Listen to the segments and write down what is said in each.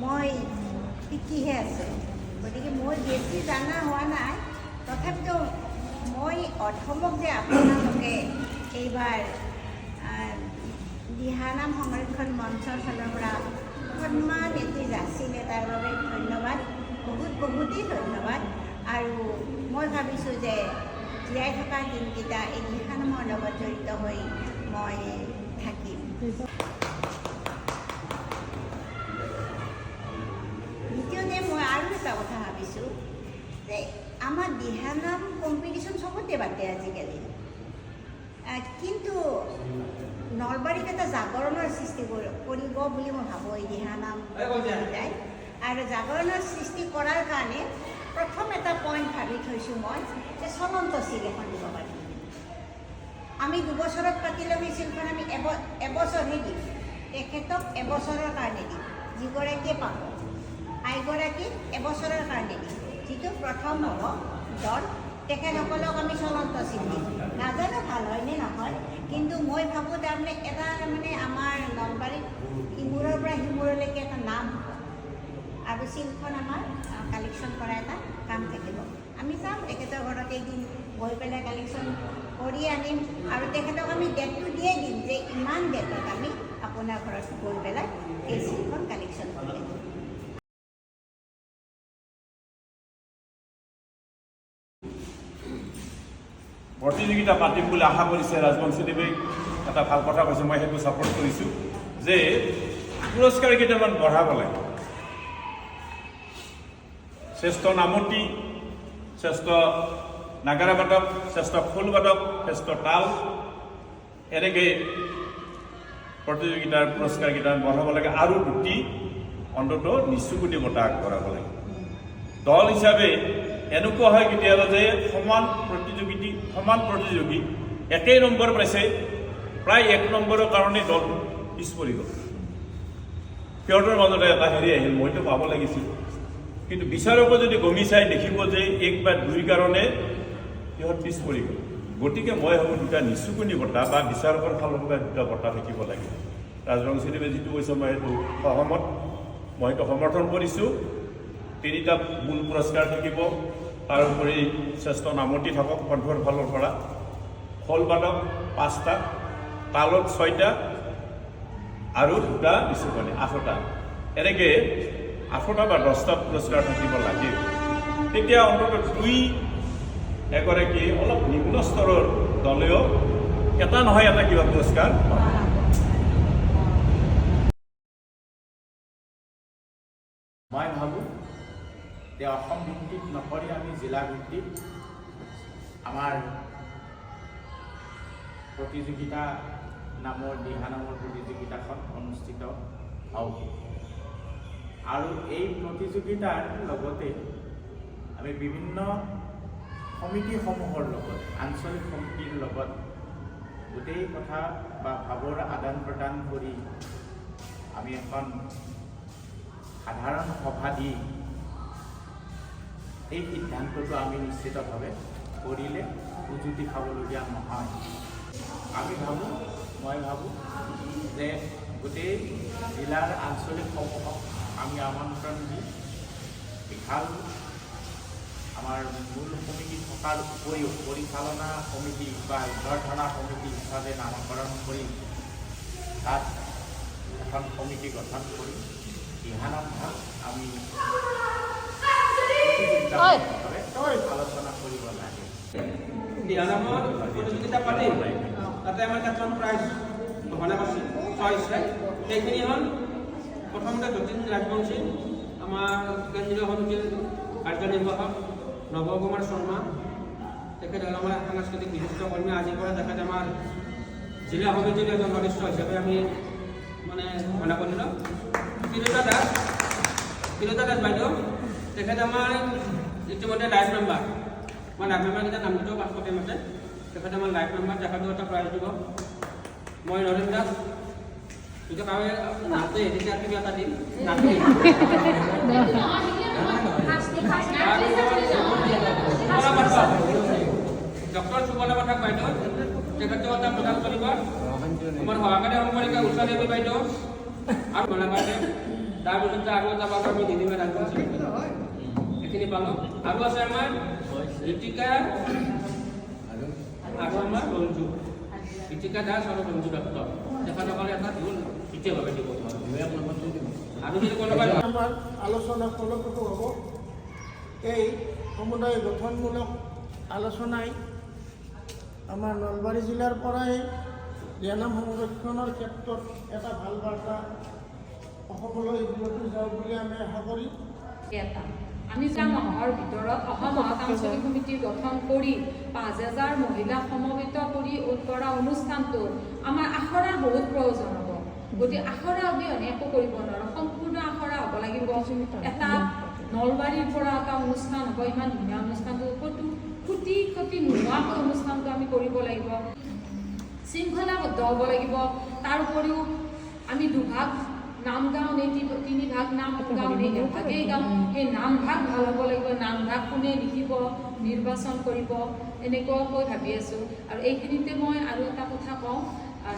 মই শিকিহে আছোঁ, গতিকে মই বেছি জানা হোৱা নাই। তথাপিতো মই অধমক যে আপোনালোকে এইবাৰ দিহানাম সংৰক্ষণ মঞ্চৰ ফালৰ পৰা সন্মান এটি যাচিলে তাৰ বাবে ধন্যবাদ, বহুতেই ধন্যবাদ। আৰু মই ভাবিছোঁ যে জীয়াই থকা দিনকেইটা এই দিহানামৰ লগত জড়িত হৈ মই থাকিম। দ্বিতীয়তে মই আৰু এটা কথা ভাবিছোঁ যে আমাৰ দিহানাম কম্পিটিশ্যন চবতে পাতে আজিকালি, কিন্তু নলবাৰীত এটা জাগৰণৰ সৃষ্টি কৰিব বুলি মই ভাবোঁ এই দিহানাম প্ৰতিযোগিতাই। আৰু জাগৰণৰ সৃষ্টি কৰাৰ কাৰণে প্ৰথম এটা পইণ্ট ভাবি থৈছোঁ মই যে চলন্ত চিল এখন দিব পাৰিম। আমি 2 বছৰত পাতিলে সেই চিলখন আমি এবছৰহে দিম, তেখেতক এবছৰৰ কাৰণে দিম। যিগৰাকীয়ে পাব আইগৰাকীক এবছৰৰ কাৰণে দিম। যিটো প্ৰথম হ'ব দল, তেখেতসকলক আমি চলন্ত চিল দিম। নাজানো ভাল হয়নে নহয়, কিন্তু মই ভাবোঁ তাৰমানে এটা আমাৰ নলবাৰীত ইমূৰৰ পৰা সিমূৰলৈকে এটা নাম হ'ব আৰু চিলখন আমাৰ কালেকশ্যন কৰা এটা কাম থাকিব। আমি যাম তেখেতৰ ঘৰত এদিন গৈ পেলাই কালেকশ্যন কৰি আনিম আৰু তেখেতক আমি ডেটটো দিয়ে দিম যে ইমান ডেটত আমি আপোনাৰ ঘৰত গৈ পেলাই এই চিলখন কালেকশ্যন কৰি আনিম। প্ৰতিযোগিতা পাতিম বুলি আশা কৰিছে ৰাজবংশীদেৱে, এটা ভাল কথা কৈছে, মই সেইটো ছাপোৰ্ট কৰিছোঁ যে পুৰস্কাৰ কেইটামান বঢ়াব লাগে। শ্ৰেষ্ঠ নামতি, শ্ৰেষ্ঠ নাগাৰা বাদক, শ্ৰেষ্ঠ খোল বাদক, শ্ৰেষ্ঠ তাল, এনেকৈ প্ৰতিযোগিতাৰ পুৰস্কাৰ কেইটামান বঢ়াব লাগে। আৰু 2টি অন্ততঃ নিচুকনি বঁটা আগবঢ়াব লাগে। দল হিচাপে এনেকুৱা হয় কেতিয়াবা যে সমান প্ৰতিযোগী একেই নম্বৰ পাইছে, প্ৰায় 1 নম্বৰৰ কাৰণে দল পিছ পৰি গ'ল। সিহঁতৰ মাজতে এটা আহিল, মইতো পাব লাগিছিল, কিন্তু বিচাৰকে যদি গমি চাই দেখিব যে 1 বা 2 কাৰণে সিহঁত পিছ পৰি গ'ল। গতিকে মই ভাবোঁ 2টা নিচুকনি বঁটা বা বিচাৰকৰ ফালৰ পৰা 2টা বঁটা থাকিব লাগে। ৰাজবংশীদেৱে যিটো কৈছে মই সেইটো সহমত, মই সেইটো সমৰ্থন কৰিছোঁ। 3টা মূল পুৰস্কাৰ থাকিব, তাৰোপৰি শ্ৰেষ্ঠ নামতি থাকক কণ্ঠৰ ফালৰ পৰা, খোল বাদক 5টা, তালত 6টা আৰু 2টা নিচুকনি 8টা, এনেকৈ 8টা বা 10টা পুৰস্কাৰ থাকিব লাগে। তেতিয়া অন্ততঃ 2 এগৰাকী অলপ নিম্ন স্তৰৰ দলেও এটা নহয় এটা কিবা পুৰস্কাৰ পাব। মই ভাবোঁ যে অসম ভিত্তিত নকৰি আমি জিলা ভিত্তিত আমাৰ প্ৰতিযোগিতা দিহানামৰ প্ৰতিযোগিতাখন অনুষ্ঠিত হ'ব। আৰু এই প্ৰতিযোগিতাৰ লগতে আমি বিভিন্ন সমিতিসমূহৰ লগত, আঞ্চলিক সমিতিৰ লগত গোটেই কথা বা ভাৱৰ আদান প্ৰদান কৰি আমি এখন সাধাৰণ সভা দি এই সিদ্ধান্তটো আমি নিশ্চিতভাৱে কৰিলে উজুতি খাবলগীয়া নহয়। মই ভাবোঁ যে গোটেই জিলাৰ আঞ্চলিকসমূহক আমি আমন্ত্ৰণ দি বিশাল আমাৰ মূল সমিতি থকাৰ উপৰিও পৰিচালনা সমিতি বা অভ্যৰ্থনা সমিতি হিচাপে নামকৰণ কৰি তাত এখন সমিতি গঠন কৰি দিহানামখন আমি আলোচনা কৰিব লাগে। দিহানামৰ প্ৰতিযোগিতা পাতিম, তাতে আমাৰ কেইটামান প্ৰাইজ ঘোষণা কৰিছিল, চইচ ৰাইট। সেইখিনি হ'ল প্ৰথমতে যতীন ৰাজবংশী, আমাৰ কেন্দ্ৰীয় সমিতিৰ কাৰ্যনিৰ্বাহক নৱকুমাৰ শৰ্মা, তেখেত হ'ল আমাৰ সাংস্কৃতিক বিশিষ্ট কৰ্মী। আজিৰ পৰা তেখেত আমাৰ জিলা সমিতিৰ এজন সদস্য হিচাপে আমি ঘোষণা কৰিলোঁ। তিৰোতা দাস বাইদেউ, তেখেত আমাৰ ইতিমধ্যে লাইফ মেম্বাৰ। মই লাইফ মেম্বাৰকেইটা নাম দিছোঁ পাছতে মতে, তেখেত আমাৰ লাইফ মেম্বাৰ, তেখেতেও এটা প্ৰাইজ দিব। মই নৰেন দাস, যদি কাৱে নাতে তেতিয়া কিবা এটা দিম, ডক্টৰ সুবৰ্ণা পাঠক বাইদেউ, তেখেতেও এটা প্ৰদান কৰিব। আমাৰ সহকাৰী সম্পাদিকা উষা দেৱী বাইদেউ আৰু মনা বাইদেউ, তাৰপিছত আৰু এটা পালোঁ আমি নিলিমা ৰাজবংশী, এইখিনি পালোঁ। আৰু আছে আমাৰ ঋতিকা আৰু আমাৰ ৰঞ্জু, ঋতিকা দাস আৰু ৰঞ্জু দত্ত, তেখেতসকলে এটা ঢোল তৃতীয়ভাৱে দিব। আৰু যদি কোনোবাই আমাৰ আলোচনা ফলপ্ৰসূ হ'ব। এই সমুদায় গঠনমূলক আলোচনাই আমাৰ নলবাৰী জিলাৰ পৰাই দিহানাম সংৰক্ষণৰ ক্ষেত্ৰত এটা ভাল বাৰ্তা অসমলৈ বিয়পি যাওক বুলি আমি আশা কৰি আমি যোৱা মাহৰ ভিতৰত অসম আঞ্চলিক সমিতি গঠন কৰি 5,000 মহিলা সমবেত কৰি কৰা অনুষ্ঠানটো আমাৰ আখৰাৰ বহুত প্ৰয়োজন হ'ব। গতিকে আখৰা অবিহনে একো কৰিব নোৱাৰোঁ, সম্পূৰ্ণ আখৰা হ'ব লাগিব। এটা নলবাৰীৰ পৰা এটা অনুষ্ঠান হ'ব, ইমান ধুনীয়া অনুষ্ঠানটো ক'তো খুটি নোহোৱাকৈ অনুষ্ঠানটো আমি কৰিব লাগিব, শৃংখলাবদ্ধ হ'ব লাগিব। তাৰ উপৰিও আমি দুভাগ নাম গাওঁ নে 3 ভাগ নাম গাওঁ নে এভাগেই গাওঁ, সেই নাম ভাগ ভাল হ'ব লাগিব। নাম ভাগ কোনে লিখিব, নিৰ্বাচন কৰিব, এনেকুৱাকৈ ভাবি আছোঁ। আৰু এইখিনিতে মই আৰু এটা কথা কওঁ,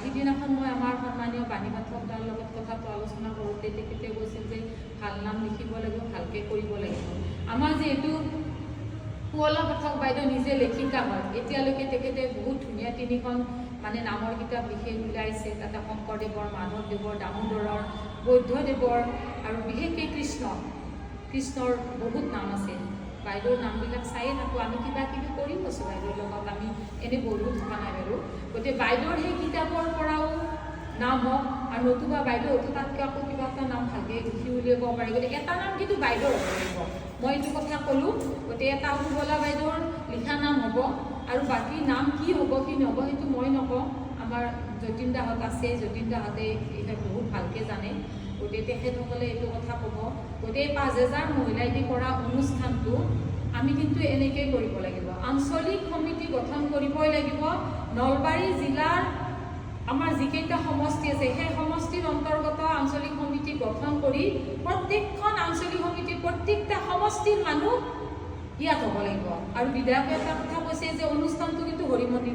সিদিনাখন মই আমাৰ সন্মানীয় বাণী পাঠক তাৰ লগত কথাটো আলোচনা কৰোঁতে তেখেতে কৈছিল যে ভাল নাম লিখিব লাগিব, ভালকৈ কৰিব লাগিব। আমাৰ যিহেতু শুৱলা পাঠক বাইদেউ নিজে লেখিকা হয়, এতিয়ালৈকে তেখেতে বহুত ধুনীয়া 3খন মানে নামৰ কিতাপ লিখি উলিয়াইছে। তাতে শংকৰদেৱৰ, মাধৱদেৱৰ, দামোদৰৰ, বৌদ্ধদেৱৰ আৰু বিশেষকৈ কৃষ্ণৰ বহুত নাম আছে। বাইদেউৰ নামবিলাক চায়ে থাকোঁ, আমি কিবা কিবি কৰি আছোঁ বাইদেউৰ লগত, আমি এনেই বহিও থকা নাই বাৰু। গতিকে বাইদেউৰ সেই কিতাপৰ পৰাও নাম হওক, আৰু নতুবা বাইদেউহঁতো তাতকৈ আকৌ কিবা এটা নাম ভালকৈ লিখি উলিয়াব পাৰি। গতিকে এটা নাম কিন্তু বাইদেউৰ হ'ব লাগিব, মই এইটো কথা ক'লোঁ। গতিকে এটা শুৱলা বাইদেউৰ লিখা নাম হ'ব, আৰু বাকী নাম কি হ'ব কি নহ'ব সেইটো মই নকওঁ, আমাৰ যতীন দাহঁত আছে, যতীন দাহঁতে এতিয়া বহুত ভালকৈ জানে। গতিকে তেখেতসকলে এইটো কথা ক'ব। গতিকে 5,000 মহিলাই দি কৰা অনুষ্ঠানটো আমি কিন্তু এনেকৈ কৰিব লাগিব, আঞ্চলিক সমিতি গঠন কৰিবই লাগিব। নলবাৰী জিলাৰ আমাৰ যিকেইটা সমষ্টি আছে সেই সমষ্টিৰ অন্তৰ্গত আঞ্চলিক সমিতি গঠন কৰি প্ৰত্যেকখন আঞ্চলিক সমিতিৰ প্ৰত্যেকটা সমষ্টিৰ মানুহ ইয়াত হ'ব লাগিব। আৰু বিধায়কে এটা কথা কৈছে যে অনুষ্ঠানটো কিন্তু হৰি মন্দিৰ